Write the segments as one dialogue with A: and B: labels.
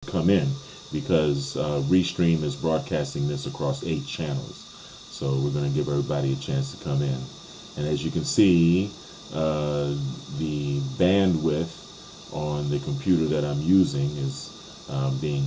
A: come in because Restream is broadcasting this across 8 channels. So we're going to give everybody a chance to come in. And as you can see, the bandwidth on the computer that I'm using is being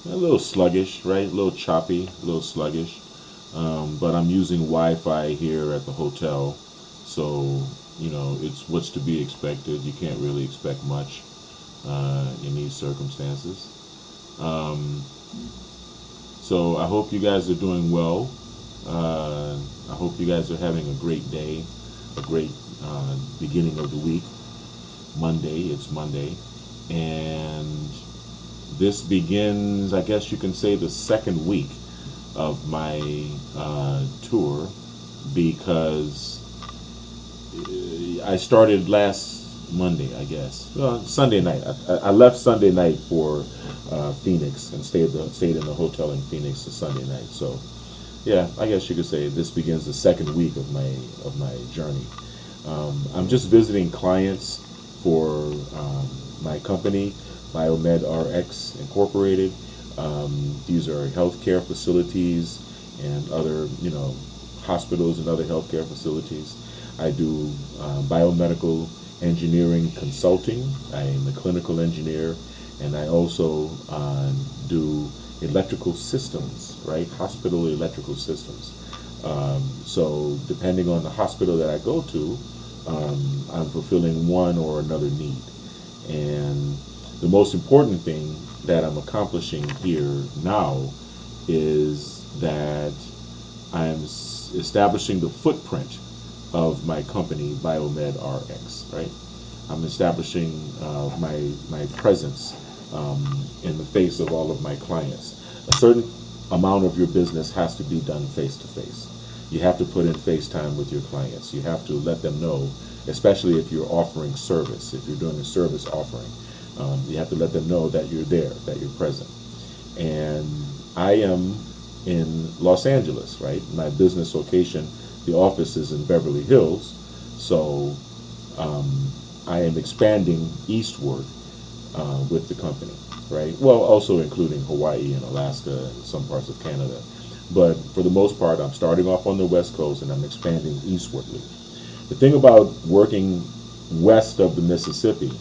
A: a little sluggish, right? A little choppy, a little sluggish. But I'm using Wi-Fi here at the hotel, so it's what's to be expected. You can't really expect much in these circumstances. Um, so I hope you guys are doing well. I hope you guys are having a great day, a great beginning of the week. It's Monday, and this begins, I guess you can say, the second week of my tour, because I started last Monday, I guess. Sunday night. I left Sunday night for Phoenix and stayed in the hotel in Phoenix the Sunday night. So, yeah, I guess you could say this begins the second week of my journey. I'm just visiting clients for my company, Biomed RX Incorporated. These are healthcare facilities and other, hospitals and other healthcare facilities. I do biomedical engineering consulting. I am a clinical engineer, and I also do electrical systems, right? Hospital electrical systems. So depending on the hospital that I go to, I'm fulfilling one or another need. And the most important thing that I'm accomplishing here now is that I'm establishing the footprint of my company, Biomed RX, right? I'm establishing my presence in the face of all of my clients. A certain amount of your business has to be done face to face. You have to put in face time with your clients. You have to let them know, especially if you're offering service, if you're doing a service offering, you have to let them know that you're there, that you're present. And I am in Los Angeles, right? My business location, the office is in Beverly Hills. So I am expanding eastward with the company, right? Well, also including Hawaii and Alaska and some parts of Canada. But for the most part, I'm starting off on the West Coast and I'm expanding eastwardly. The thing about working west of the Mississippi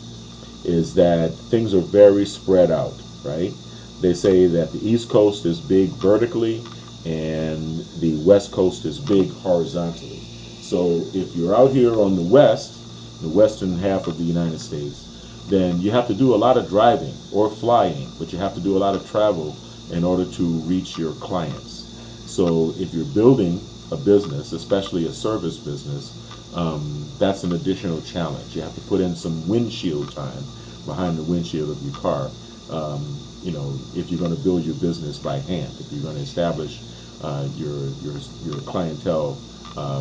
A: is that things are very spread out, right? They say that the East Coast is big vertically and the West Coast is big horizontally. So if you're out here on the west, the western half of the United States, then you have to do a lot of driving or flying, but you have to do a lot of travel in order to reach your clients. So if you're building a business, especially a service business, that's an additional challenge. You have to put in some windshield time behind the windshield of your car. If you're going to build your business by hand, if you're going to establish your clientele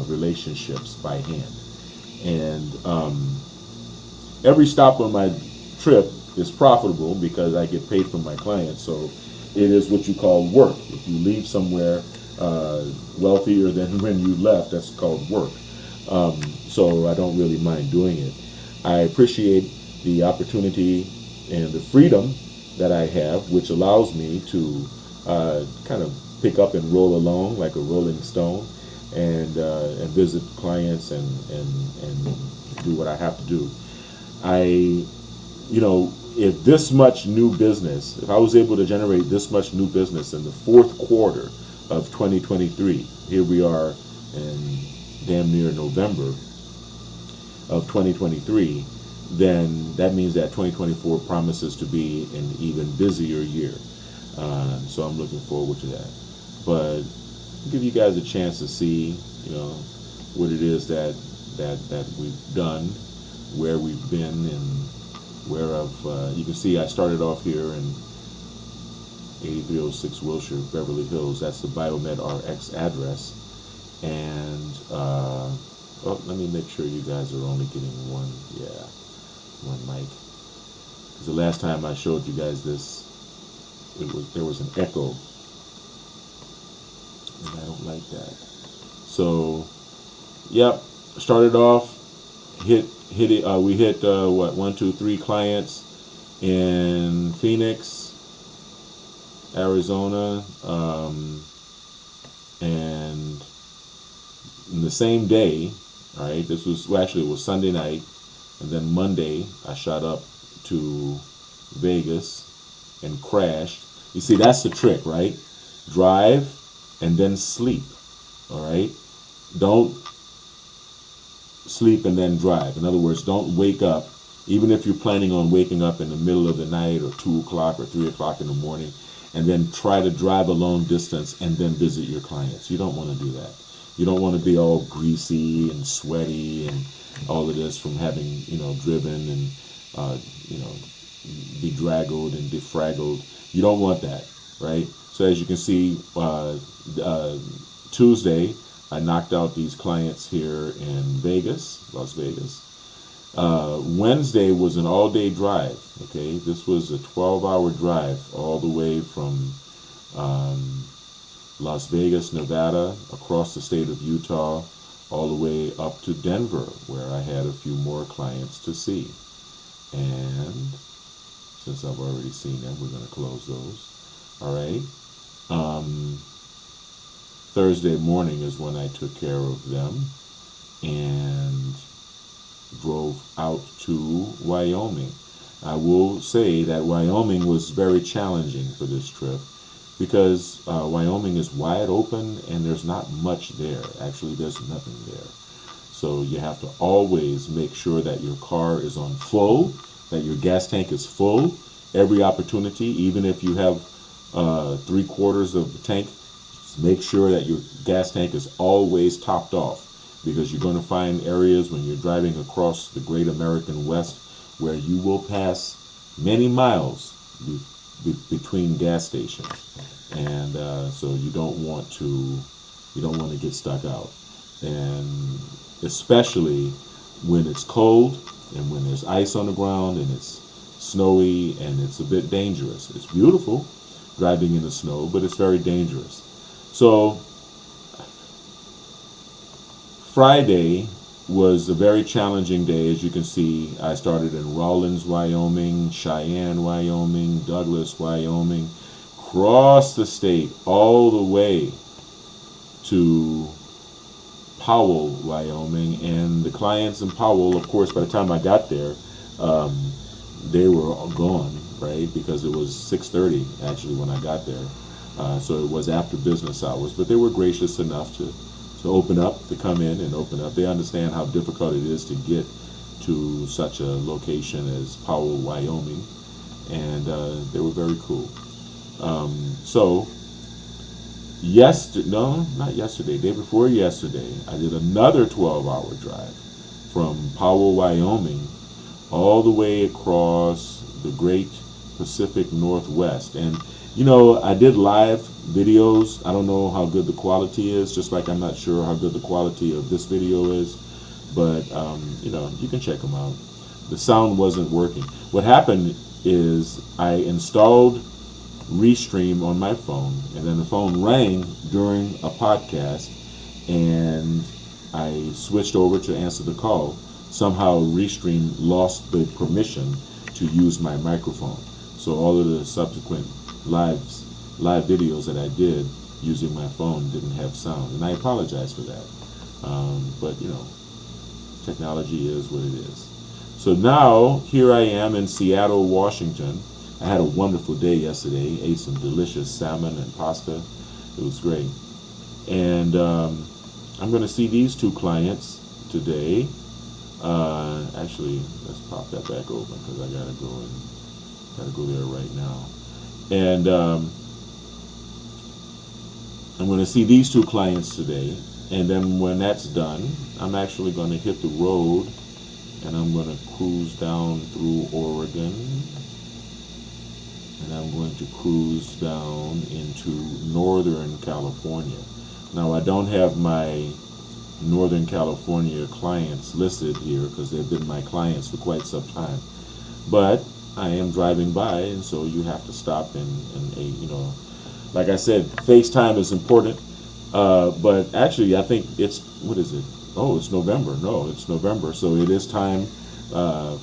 A: relationships by hand, and every stop on my trip is profitable because I get paid from my clients. So it is what you call work. If you leave somewhere wealthier than when you left, that's called work. So I don't really mind doing it. I appreciate the opportunity and the freedom that I have, which allows me to kind of pick up and roll along like a rolling stone, and visit clients and do what I have to do. If this much new business, if I was able to generate this much new business in the fourth quarter of 2023, here we are in damn near November of 2023, then that means that 2024 promises to be an even busier year. So I'm looking forward to that. But I'll give you guys a chance to see, what it is that we've done, where we've been, and you can see I started off here in 8306 Wilshire, Beverly Hills. That's the Biomed RX address. And let me make sure you guys are only getting one mic. Because the last time I showed you guys this, there was an echo, and I don't like that. So, yep, started off, we hit 1, 2, 3 clients in Phoenix, Arizona, and in the same day, all right, this was, well, actually it was Sunday night, and then Monday I shot up to Vegas and crashed. You see, that's the trick, right? Drive and then sleep, all right? Don't sleep and then drive. In other words, don't wake up, even if you're planning on waking up in the middle of the night or 2 o'clock or 3 o'clock in the morning, and then try to drive a long distance and then visit your clients. You don't want to do that. You don't want to be all greasy and sweaty and all of this from having, driven and, bedraggled and defraggled. You don't want that, right? So as you can see, Tuesday, I knocked out these clients here in Vegas, Las Vegas. Wednesday was an all-day drive. Okay, this was a 12-hour drive all the way from Las Vegas, Nevada, across the state of Utah, all the way up to Denver, where I had a few more clients to see. And since I've already seen them, we're going to close those. All right. Thursday morning is when I took care of them and drove out to Wyoming. I will say that Wyoming was very challenging for this trip because Wyoming is wide open and there's not much there. Actually, there's nothing there. So you have to always make sure that your car is on full, that your gas tank is full. Every opportunity, even if you have 3/4 of the tank, make sure that your gas tank is always topped off, because you're going to find areas when you're driving across the great American West where you will pass many miles between gas stations, and so you don't want to get stuck out, and especially when it's cold and when there's ice on the ground and it's snowy and it's a bit dangerous. It's beautiful driving in the snow, but it's very dangerous. So Friday was a very challenging day. As you can see, I started in Rawlins, Wyoming, Cheyenne, Wyoming, Douglas, Wyoming, crossed the state all the way to Powell, Wyoming, and the clients in Powell, of course, by the time I got there, they were all gone, right? Because it was 6:30 actually when I got there, so it was after business hours. But they were gracious enough to open up, to come in and open up. They understand how difficult it is to get to such a location as Powell, Wyoming, and they were very cool. So not yesterday, day before yesterday, I did another 12-hour drive from Powell, Wyoming, all the way across the great Pacific Northwest. And I did live videos. I don't know how good the quality is, just like I'm not sure how good the quality of this video is, but you can check them out. The sound wasn't working. What happened is I installed Restream on my phone, and then the phone rang during a podcast, and I switched over to answer the call. Somehow Restream lost the permission to use my microphone, so all of the subsequent live videos that I did using my phone didn't have sound, and I apologize for that. But technology is what it is. So now here I am in Seattle, Washington. I had a wonderful day yesterday. Ate some delicious salmon and pasta. It was great. And I'm going to see these two clients today. Actually, let's pop that back open because I gotta go there right now. And I'm going to see these two clients today. And then when that's done, I'm actually going to hit the road, and I'm going to cruise down through Oregon, and I'm going to cruise down into Northern California. Now, I don't have my Northern California clients listed here because they've been my clients for quite some time, but I am driving by, and so you have to stop and like I said, FaceTime is important, but actually I think what is it? Oh, it's November. No, it's November, so it is time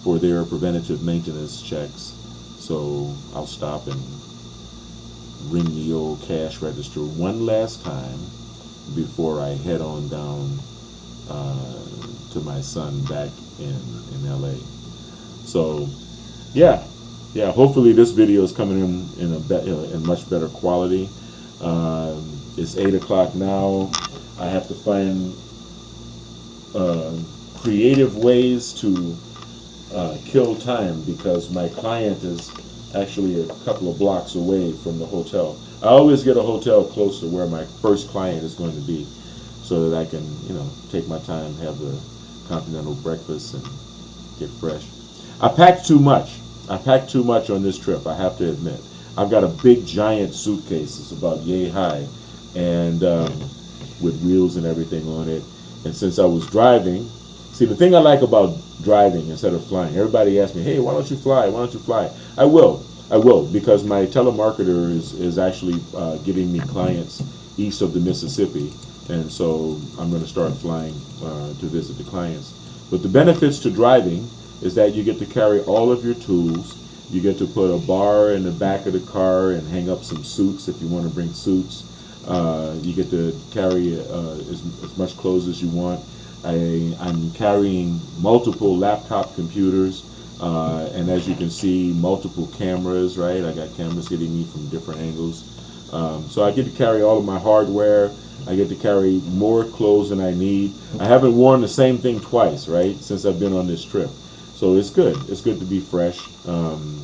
A: for their preventative maintenance checks. So I'll stop and ring the old cash register one last time before I head on down to my son back in LA. So yeah, yeah. Hopefully this video is coming in much better quality. It's 8 o'clock now. I have to find creative ways to kill time because my client is actually a couple of blocks away from the hotel. I always get a hotel close to where my first client is going to be, so that I can, take my time, have the continental breakfast, and get fresh. I packed too much. I packed too much on this trip, I have to admit. I've got a big giant suitcase. It's about yay high, and with wheels and everything on it. And since I was driving, see, the thing I like about driving instead of flying, everybody asks me, hey, why don't you fly? Why don't you fly? I will, because my telemarketer is actually giving me clients east of the Mississippi, and so I'm going to start flying to visit the clients. But the benefits to driving is that you get to carry all of your tools. You get to put a bar in the back of the car and hang up some suits if you want to bring suits. You get to carry as much clothes as you want. I'm carrying multiple laptop computers, and as you can see, multiple cameras, right? I got cameras hitting me from different angles. So I get to carry all of my hardware. I get to carry more clothes than I need. I haven't worn the same thing twice, right, since I've been on this trip. So it's good. It's good to be fresh, and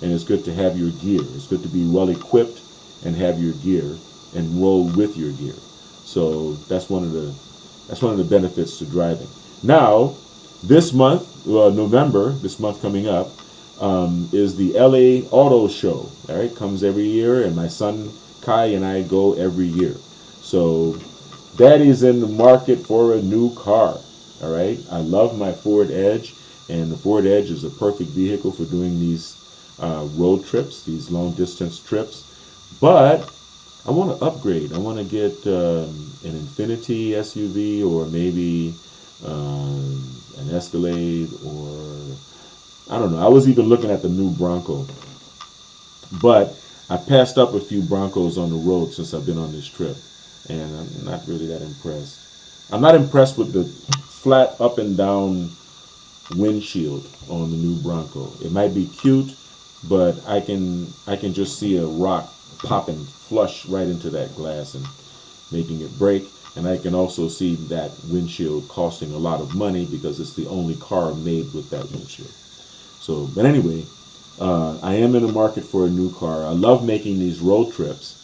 A: it's good to have your gear. It's good to be well equipped and have your gear and roll with your gear. So that's one of the benefits to driving. Now, this month, November, this month coming up, is the LA Auto Show. All right, comes every year, and my son Kai and I go every year. So Daddy's in the market for a new car. All right, I love my Ford Edge, and the Ford Edge is a perfect vehicle for doing these road trips, these long distance trips. But I want to upgrade. I want to get an Infinity SUV, or maybe an Escalade, or I don't know. I was even looking at the new Bronco, but I passed up a few Broncos on the road since I've been on this trip, and I'm not really that impressed. I'm not impressed with the flat up and down windshield on the new Bronco. It might be cute, but I can just see a rock popping flush right into that glass and making it break. And I can also see that windshield costing a lot of money because it's the only car made with that windshield. So, but anyway, I am in the market for a new car. I love making these road trips,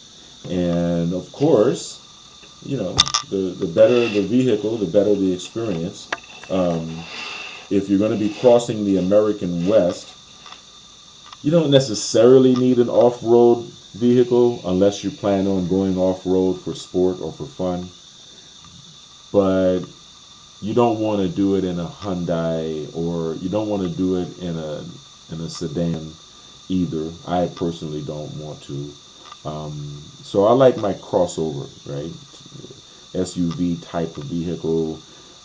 A: and of course, the better the vehicle, the better the experience. If you're going to be crossing the American West, you don't necessarily need an off-road vehicle unless you plan on going off-road for sport or for fun. But you don't want to do it in a Hyundai, or you don't want to do it in a sedan either. I personally don't want to. So I like my crossover, right? SUV type of vehicle.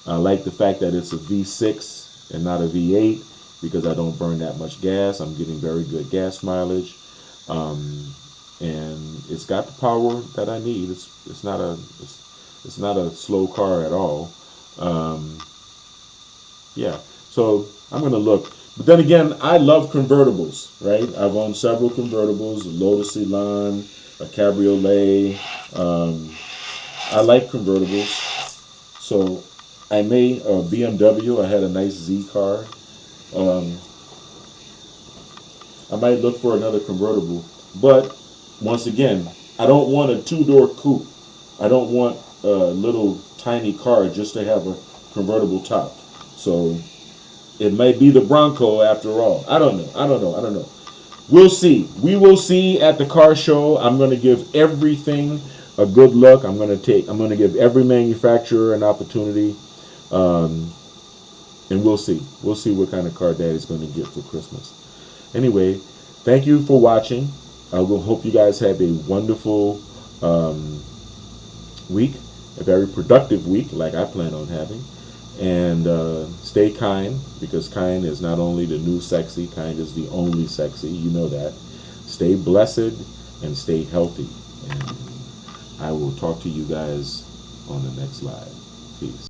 A: I like the fact that it's a V6 and not a V8 because I don't burn that much gas. I'm getting very good gas mileage. And it's got the power that I need. It's not a slow car at all. Yeah, so I'm gonna look. But then again, I love convertibles, right? I've owned several convertibles: a Lotus Elan, a Cabriolet. I like convertibles. So I may BMW. I had a nice Z car. I might look for another convertible, but once again, I don't want a two-door coupe. I don't want a little tiny car just to have a convertible top. So it might be the Bronco after all. I don't know. We'll see. We will see at the car show. I'm going to give everything a good look. I'm going to give every manufacturer an opportunity. And we'll see. We'll see what kind of car Daddy's going to get for Christmas. Anyway, thank you for watching. I will hope you guys have a wonderful week, a very productive week like I plan on having. And stay kind, because kind is not only the new sexy, kind is the only sexy. You know that. Stay blessed, and stay healthy. And I will talk to you guys on the next live. Peace.